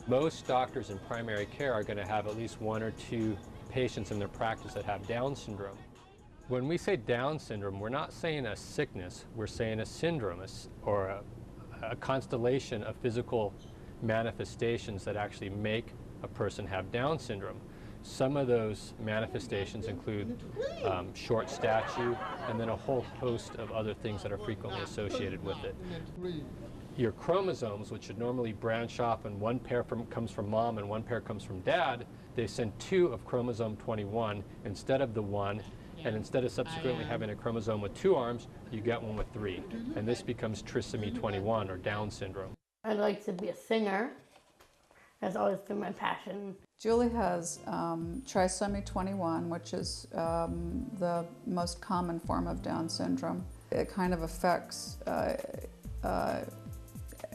Most doctors in primary care are going to have at least one or two patients in their practice that have Down syndrome. When we say Down syndrome, we're not saying a sickness, we're saying a syndrome or a constellation of physical manifestations that actually make a person have Down syndrome. Some of those manifestations include short stature and then a whole host of other things that are frequently associated with it. Your chromosomes, which should normally branch off and one pair comes from mom and one pair comes from dad, they send 2 of chromosome 21 instead of the 1, and instead of subsequently having a chromosome with 2 arms, you get one with 3. And this becomes trisomy 21 or Down syndrome. I'd like to be a singer. That's always been my passion. Julie has trisomy 21, which is the most common form of Down syndrome. It kind of affects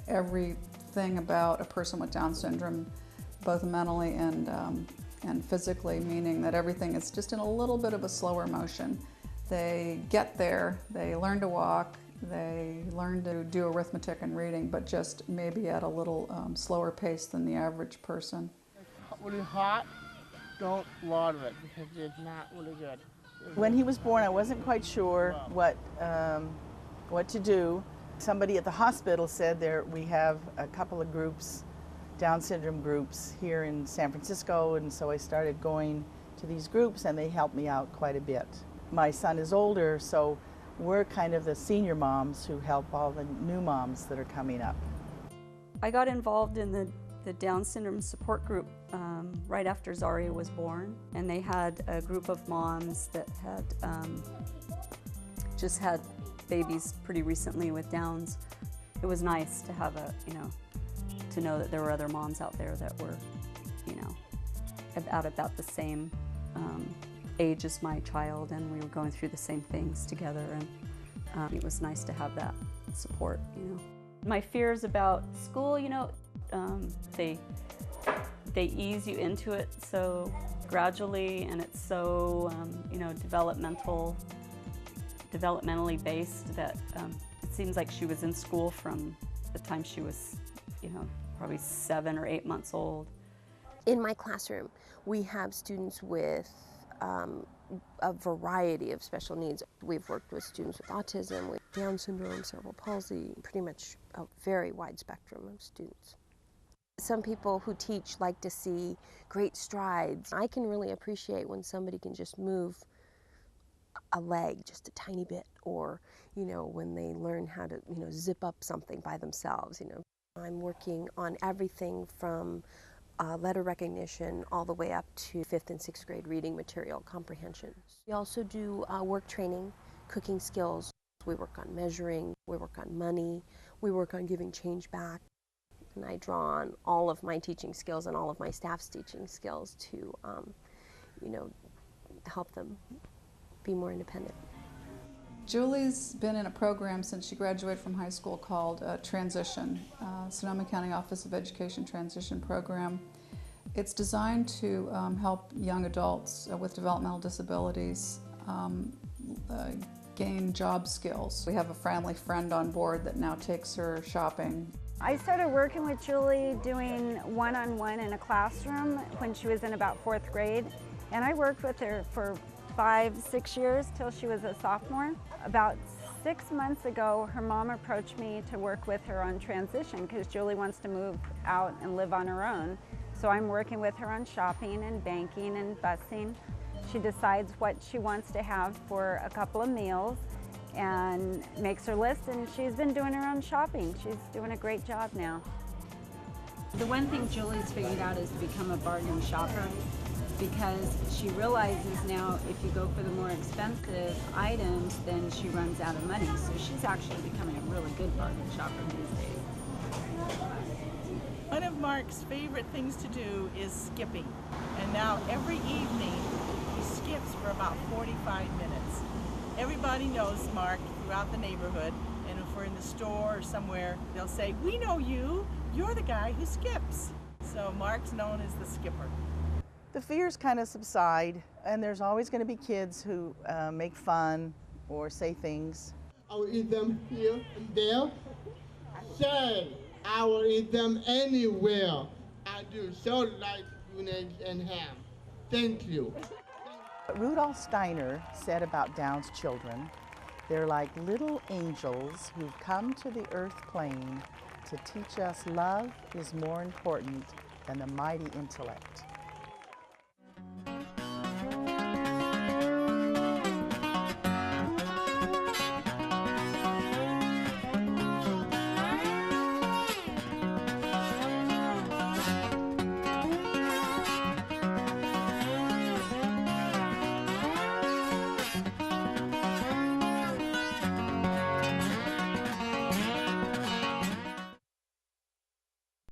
everything about a person with Down syndrome, both mentally and physically, meaning that everything is just in a little bit of a slower motion. They get there, they learn to walk, they learn to do arithmetic and reading, but just maybe at a little slower pace than the average person. Really hot, don't water it because it's not really good. When he was born, I wasn't quite sure what to do. Somebody at the hospital said we have a couple of groups, Down syndrome groups here in San Francisco, and so I started going to these groups and they helped me out quite a bit. My son is older, so we're kind of the senior moms who help all the new moms that are coming up. I got involved in the Down syndrome support group right after Zaria was born, and they had a group of moms that had just had babies pretty recently with Downs. It was nice to have to know that there were other moms out there that were, about the same age as my child, and we were going through the same things together, and it was nice to have that support. My fears about school, they ease you into it so gradually, and it's so developmentally based that it seems like she was in school from the time she was probably 7 or 8 months old. In my classroom, we have students with a variety of special needs. We've worked with students with autism, with Down syndrome, cerebral palsy, pretty much a very wide spectrum of students. Some people who teach like to see great strides. I can really appreciate when somebody can just move a leg just a tiny bit, or when they learn how to zip up something by themselves. I'm working on everything from letter recognition all the way up to 5th and 6th grade reading material comprehension. We also do work training, cooking skills. We work on measuring, we work on money, we work on giving change back. And I draw on all of my teaching skills and all of my staff's teaching skills to, help them be more independent. Julie's been in a program since she graduated from high school called Transition, Sonoma County Office of Education Transition Program. It's designed to help young adults with developmental disabilities gain job skills. We have a family friend on board that now takes her shopping. I started working with Julie doing one-on-one in a classroom when she was in about 4th grade, and I worked with her for 5-6 years till she was a sophomore. About 6 months ago, her mom approached me to work with her on transition because Julie wants to move out and live on her own. So I'm working with her on shopping and banking and busing. She decides what she wants to have for a couple of meals and makes her list, and she's been doing her own shopping. She's doing a great job now. The one thing Julie's figured out is to become a bargain shopper, because she realizes now if you go for the more expensive items, then she runs out of money. So she's actually becoming a really good bargain shopper these days. One of Mark's favorite things to do is skipping. And now every evening he skips for about 45 minutes. Everybody knows Mark throughout the neighborhood, and if we're in the store or somewhere, they'll say, "We know you, you're the guy who skips." So Mark's known as the skipper. The fears kind of subside, and there's always going to be kids who make fun or say things. I will eat them here and there. Say, I will eat them anywhere. I do so like spinach and ham. Thank you. Rudolf Steiner said about Down's children, they're like little angels who've come to the earth plane to teach us love is more important than the mighty intellect.